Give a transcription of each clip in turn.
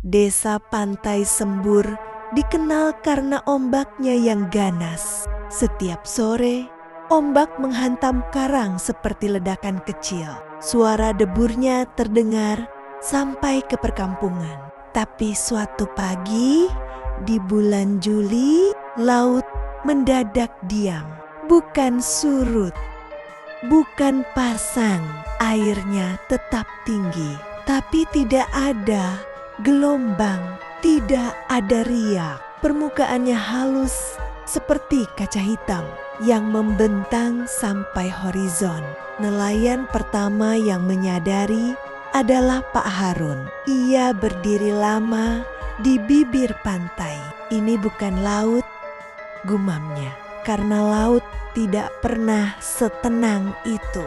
Desa Pantai Sembur dikenal karena ombaknya yang ganas. Setiap sore, ombak menghantam karang seperti ledakan kecil. Suara deburnya terdengar sampai ke perkampungan. Tapi suatu pagi, di bulan Juli, laut mendadak diam. Bukan surut, bukan pasang, airnya tetap tinggi. Tapi tidak ada gelombang, tidak ada riak. Permukaannya halus seperti kaca hitam yang membentang sampai horizon. Nelayan pertama yang menyadari adalah Pak Harun. Ia berdiri lama di bibir pantai. Ini bukan laut, gumamnya, karena laut tidak pernah setenang itu.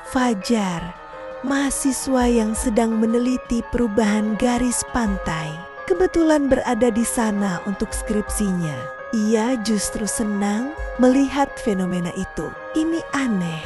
Fajar, mahasiswa yang sedang meneliti perubahan garis pantai, kebetulan berada di sana untuk skripsinya. Ia justru senang melihat fenomena itu. Ini aneh,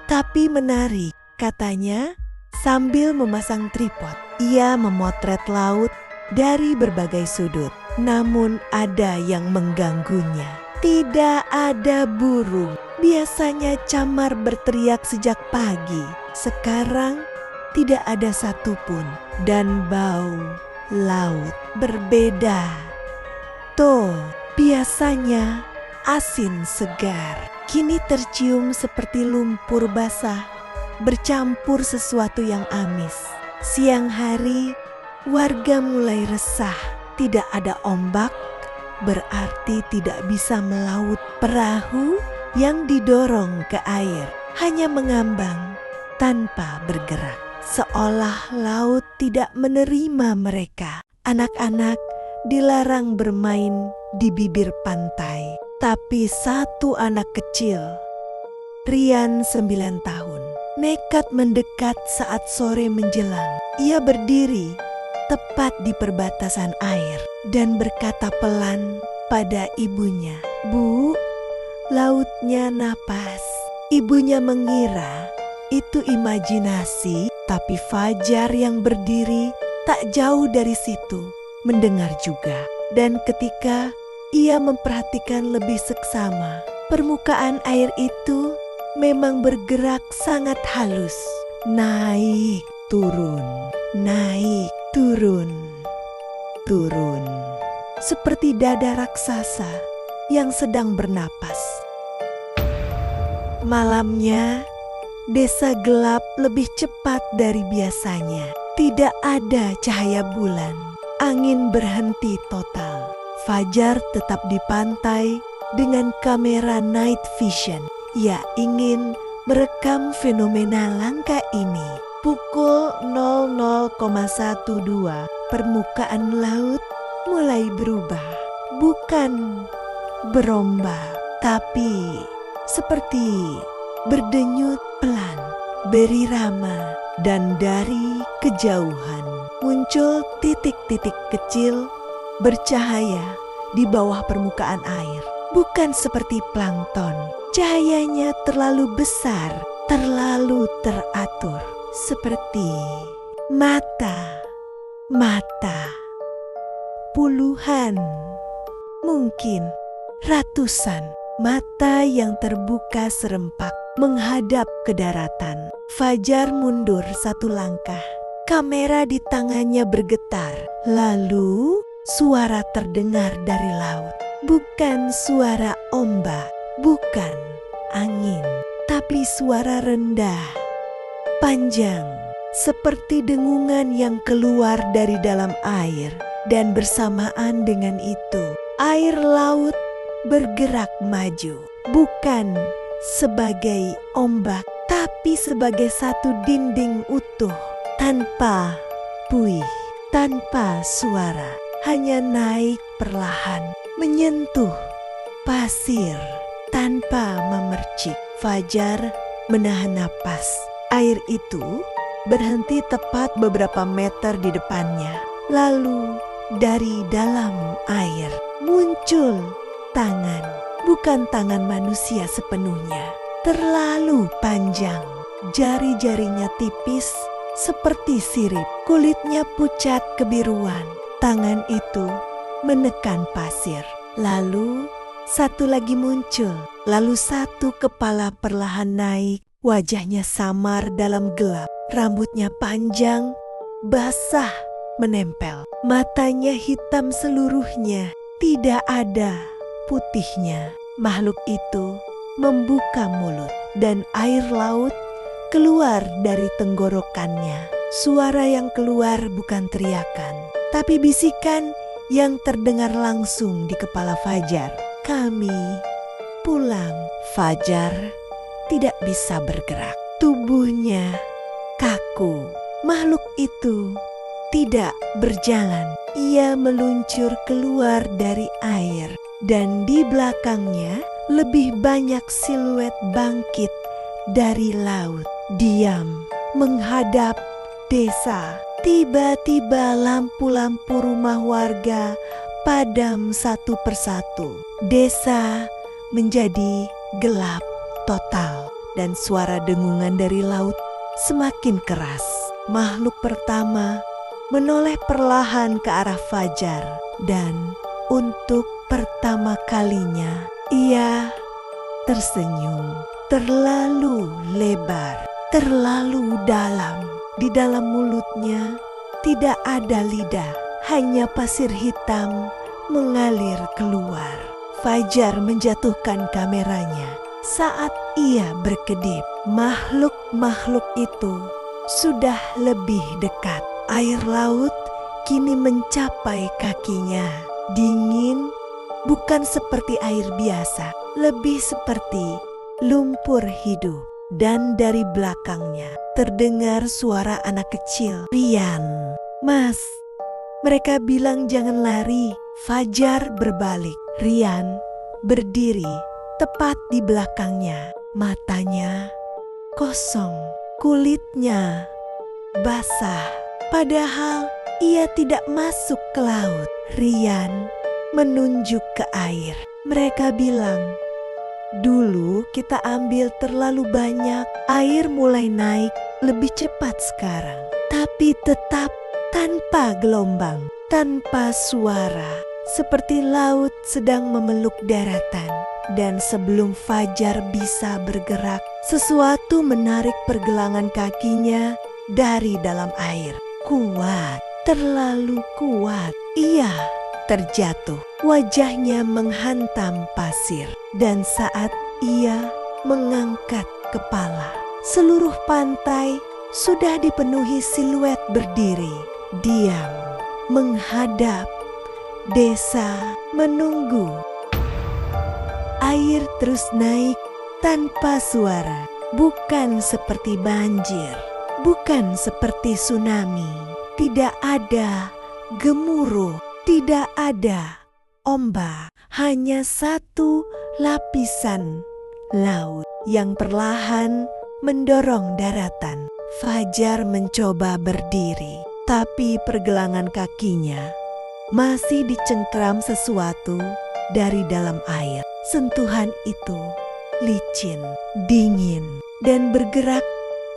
tapi menarik, katanya sambil memasang tripod. Ia memotret laut dari berbagai sudut, namun ada yang mengganggunya. Tidak ada burung. Biasanya camar berteriak sejak pagi. Sekarang tidak ada satupun. Dan bau laut berbeda. Tuh, biasanya asin segar, kini tercium seperti lumpur basah, bercampur sesuatu yang amis. Siang hari, warga mulai resah. Tidak ada ombak, berarti tidak bisa melaut. Perahu yang didorong ke air hanya mengambang tanpa bergerak, seolah laut tidak menerima mereka. Anak-anak dilarang bermain di bibir pantai. Tapi satu anak kecil, Rian 9 tahun, nekat mendekat saat sore menjelang. Ia berdiri tepat di perbatasan air dan berkata pelan pada ibunya, "Bu, lautnya napas." Ibunya mengira itu imajinasi, tapi Fajar yang berdiri tak jauh dari situ mendengar juga. Dan ketika ia memperhatikan lebih seksama, permukaan air itu memang bergerak sangat halus. Naik, turun, naik, turun, turun. Seperti dada raksasa yang sedang bernapas. Malamnya, desa gelap lebih cepat dari biasanya. Tidak ada cahaya bulan. Angin berhenti total. Fajar tetap di pantai dengan kamera night vision. Ia ingin merekam fenomena langka ini. Pukul 00,12, permukaan laut mulai berubah. Bukan berombak, tapi seperti berdenyut pelan, berirama, dan dari kejauhan muncul titik-titik kecil bercahaya di bawah permukaan air. Bukan seperti plankton, cahayanya terlalu besar, terlalu teratur, seperti mata. Puluhan, mungkin ratusan mata yang terbuka serempak menghadap ke daratan. Fajar mundur satu langkah. Kamera di tangannya bergetar. Lalu suara terdengar dari laut. Bukan suara ombak, bukan angin, tapi suara rendah, panjang, seperti dengungan yang keluar dari dalam air. Dan bersamaan dengan itu, air laut bergerak maju, bukan sebagai ombak, tapi sebagai satu dinding utuh, tanpa buih, tanpa suara, hanya naik perlahan, menyentuh pasir tanpa memercik. Fajar menahan napas. Air itu berhenti tepat beberapa meter di depannya. Lalu dari dalam air muncul tangan, bukan tangan manusia sepenuhnya, terlalu panjang. Jari-jarinya tipis seperti sirip, kulitnya pucat kebiruan, Tangan itu menekan pasir. Lalu satu lagi muncul. Lalu satu kepala perlahan naik. Wajahnya samar dalam gelap. Rambutnya panjang, basah, menempel. Matanya hitam seluruhnya. Tidak ada putihnya. Makhluk itu membuka mulut dan air laut keluar dari tenggorokannya. Suara yang keluar bukan teriakan, tapi bisikan yang terdengar langsung di kepala Fajar. Kami pulang. Fajar tidak bisa bergerak. Tubuhnya kaku. Makhluk itu tidak berjalan. Ia meluncur keluar dari air dan di belakangnya lebih banyak siluet bangkit dari laut. Diam menghadap desa. Tiba-tiba lampu-lampu rumah warga padam satu persatu. Desa menjadi gelap total dan suara dengungan dari laut semakin keras. Makhluk pertama menoleh perlahan ke arah Fajar dan untuk pertama kalinya ia tersenyum. Terlalu lebar, terlalu dalam. Di dalam mulutnya tidak ada lidah, hanya pasir hitam mengalir keluar. Fajar menjatuhkan kameranya. Saat ia berkedip, makhluk-makhluk itu sudah lebih dekat. Air laut kini mencapai kakinya. Dingin, bukan seperti air biasa, lebih seperti lumpur hidup. Dan dari belakangnya terdengar suara anak kecil. Rian, Mas, mereka bilang jangan lari. Fajar berbalik. Rian berdiri tepat di belakangnya. Matanya kosong, kulitnya basah. Padahal ia tidak masuk ke laut. Rian menunjuk ke air. Mereka bilang, dulu kita ambil terlalu banyak, air mulai naik lebih cepat sekarang. Tapi tetap tanpa gelombang, tanpa suara, seperti laut sedang memeluk daratan. Dan sebelum Fajar bisa bergerak, sesuatu menarik pergelangan kakinya dari dalam air. Kuat, terlalu kuat. Ia terjatuh. Wajahnya menghantam pasir. Dan saat ia mengangkat kepala, seluruh pantai sudah dipenuhi siluet berdiri. Diam, menghadap desa, menunggu. Air terus naik tanpa suara. Bukan seperti banjir, bukan seperti tsunami. Tidak ada gemuruh, tidak ada ombak, hanya satu lapisan laut yang perlahan mendorong daratan. Fajar mencoba berdiri, tapi pergelangan kakinya masih dicengkram sesuatu dari dalam air. Sentuhan itu licin, dingin, dan bergerak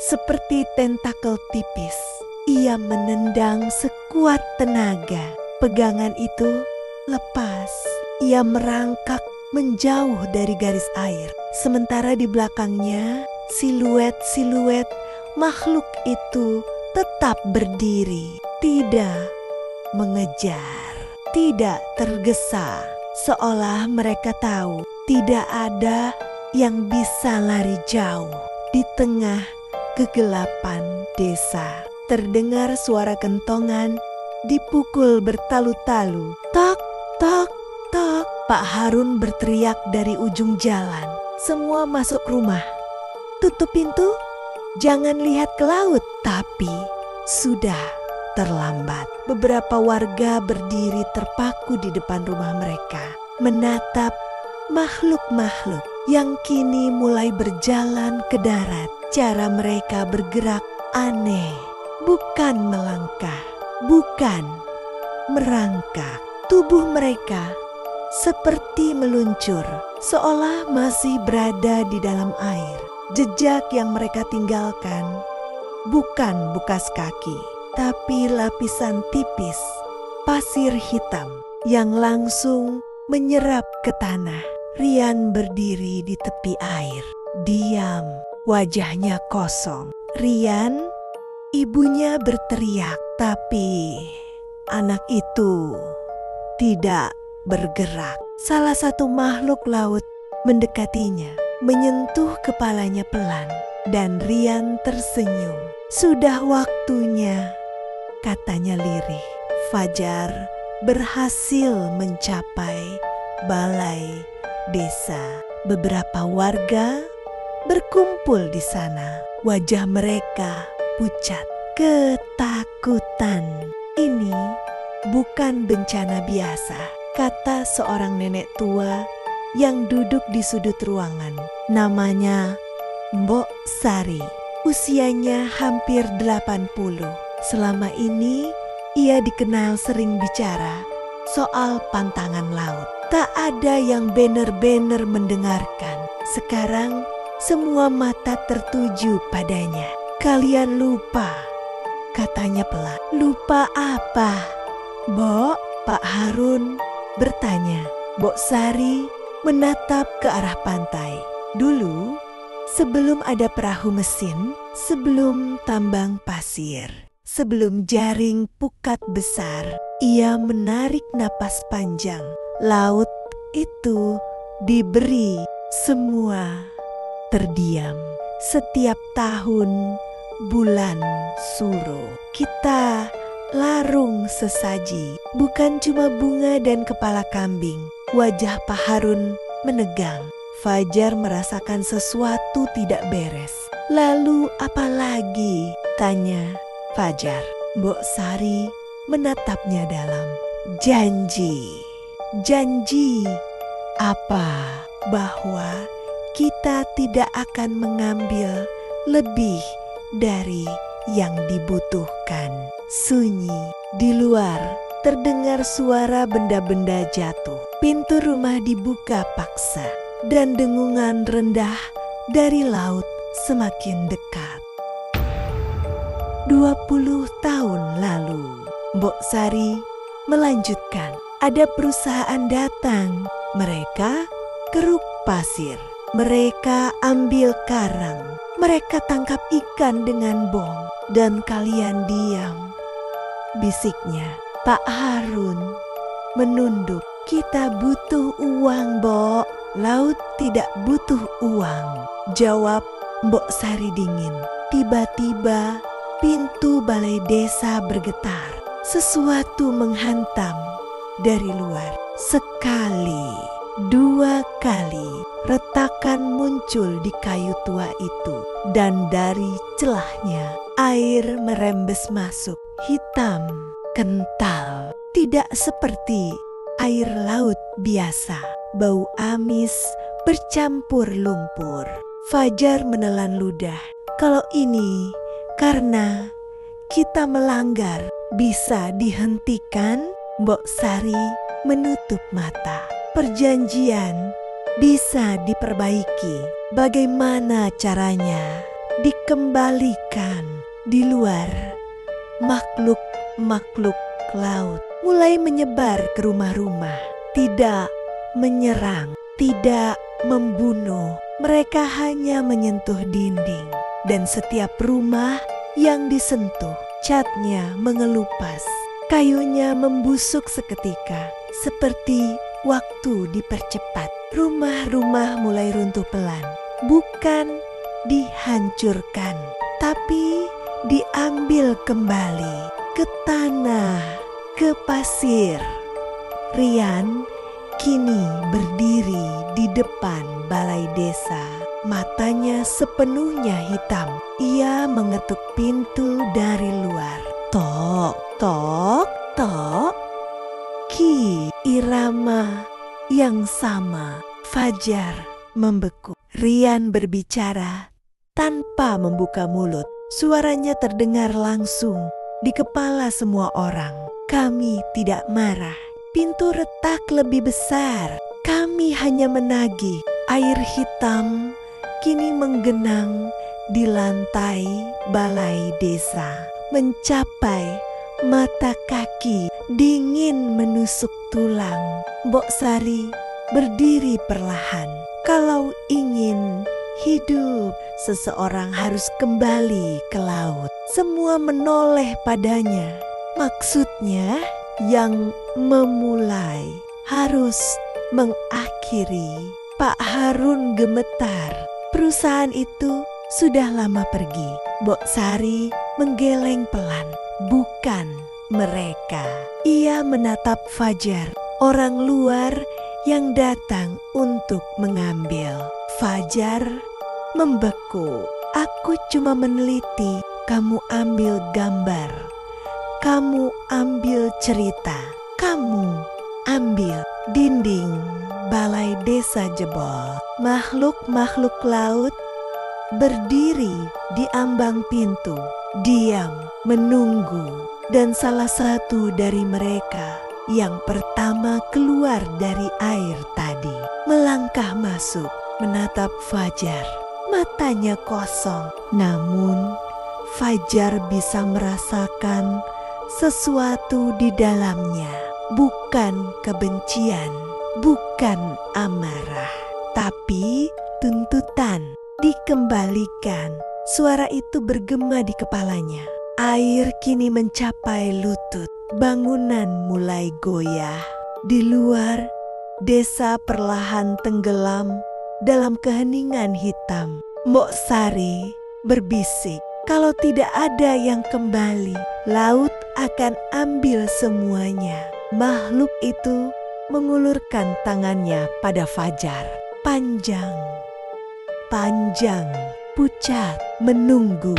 seperti tentakel tipis. Ia menendang sekuat tenaga. Pegangan itu lepas. Ia merangkak menjauh dari garis air. Sementara di belakangnya, siluet-siluet makhluk itu tetap berdiri. Tidak mengejar, tidak tergesa. Seolah mereka tahu tidak ada yang bisa lari jauh. Di tengah kegelapan desa, terdengar suara kentongan dipukul bertalu-talu. Tok, tok, tok. Pak Harun berteriak dari ujung jalan. Semua masuk rumah. Tutup pintu, jangan lihat ke laut. Tapi sudah terlambat. Beberapa warga berdiri terpaku di depan rumah mereka, menatap makhluk-makhluk yang kini mulai berjalan ke darat. Cara mereka bergerak aneh, bukan melangkah, bukan merangkak. Tubuh mereka seperti meluncur, seolah masih berada di dalam air. Jejak yang mereka tinggalkan bukan bekas kaki, tapi lapisan tipis pasir hitam yang langsung menyerap ke tanah. Rian berdiri di tepi air, diam, wajahnya kosong. Rian, ibunya berteriak, tapi anak itu tidak bergerak. Salah satu makhluk laut mendekatinya, menyentuh kepalanya pelan, dan Rian tersenyum. Sudah waktunya, katanya lirih. Fajar berhasil mencapai balai desa. Beberapa warga berkumpul di sana. Wajah mereka pucat, ketakutan. Ini bukan bencana biasa, kata seorang nenek tua yang duduk di sudut ruangan. Namanya Mbok Sari. Usianya hampir 80. Selama ini ia dikenal sering bicara soal pantangan laut. Tak ada yang benar-benar mendengarkan. Sekarang semua mata tertuju padanya. Kalian lupa, katanya pelan. Lupa apa? Mbok, Pak Harun bertanya. Mbok Sari menatap ke arah pantai. Dulu, sebelum ada perahu mesin, sebelum tambang pasir, sebelum jaring pukat besar, ia menarik napas panjang. Laut itu diberi semua. Terdiam. Setiap tahun bulan Suro, kita larung sesaji, bukan cuma bunga dan kepala kambing. Wajah Pak Harun menegang. Fajar merasakan sesuatu tidak beres. Lalu apa lagi? Tanya Fajar. Mbok Sari menatapnya dalam. Janji. Janji apa? Bahwa kita tidak akan mengambil lebih dari yang dibutuhkan. Sunyi. Di luar terdengar suara benda-benda jatuh. Pintu rumah dibuka paksa dan dengungan rendah dari laut semakin dekat. 20 tahun lalu, Mbok Sari melanjutkan. Ada perusahaan datang. Mereka keruk pasir. Mereka ambil karang. Mereka tangkap ikan dengan bom. Dan kalian diam. Bisiknya. Pak Harun menunduk. Kita butuh uang, Mbok. Laut tidak butuh uang, jawab Mbok Sari dingin. Tiba-tiba pintu balai desa bergetar. Sesuatu menghantam dari luar. Sekali, 2 kali, retakan muncul di kayu tua itu. Dan dari celahnya, air merembes masuk. Hitam, kental, tidak seperti air laut biasa. Bau amis bercampur lumpur. Fajar menelan ludah. Kalau ini karena kita melanggar, bisa dihentikan? Mbok Sari menutup mata. Perjanjian bisa diperbaiki. Bagaimana caranya? Dikembalikan. Di luar, makhluk-makhluk laut mulai menyebar ke rumah-rumah. Tidak menyerang, tidak membunuh. Mereka hanya menyentuh dinding. Dan setiap rumah yang disentuh, catnya mengelupas. Kayunya membusuk seketika, seperti waktu dipercepat. Rumah-rumah mulai runtuh pelan. Bukan dihancurkan, tapi diambil kembali ke tanah, ke pasir. Rian kini berdiri di depan balai desa. Matanya sepenuhnya hitam. Ia mengetuk pintu dari luar. Tok, tok, tok. Ki, irama yang sama. Fajar membeku. Rian berbicara tanpa membuka mulut. Suaranya terdengar langsung di kepala semua orang. Kami tidak marah. Pintu retak lebih besar. Kami hanya menagih. Air hitam kini menggenang di lantai balai desa, mencapai mata kaki dingin menusuk tulang. Mbok Sari berdiri perlahan. Kalau ingin hidup, seseorang harus kembali ke laut. Semua menoleh padanya. Maksudnya, yang memulai harus mengakhiri. Pak Harun gemetar. Perusahaan itu sudah lama pergi. Mbok Sari menggeleng pelan. Bukan mereka. Ia menatap Fajar, orang luar yang datang untuk mengambil. Fajar membeku. Aku cuma meneliti. Kamu ambil gambar. Kamu ambil cerita. Kamu ambil dinding balai desa jebol. Makhluk-makhluk laut berdiri di ambang pintu, diam menunggu. Dan salah satu dari mereka yang pertama keluar dari air tadi melangkah masuk, menatap Fajar. Matanya kosong, namun Fajar bisa merasakan sesuatu di dalamnya. Bukan kebencian, bukan amarah, tapi tuntutan. Dikembalikan. Suara itu bergema di kepalanya. Air kini mencapai lutut. Bangunan mulai goyah. Di luar, desa perlahan tenggelam dalam keheningan hitam. Mbok Sari berbisik, kalau tidak ada yang kembali, laut akan ambil semuanya. Makhluk itu mengulurkan tangannya pada Fajar. Panjang, pucat, menunggu.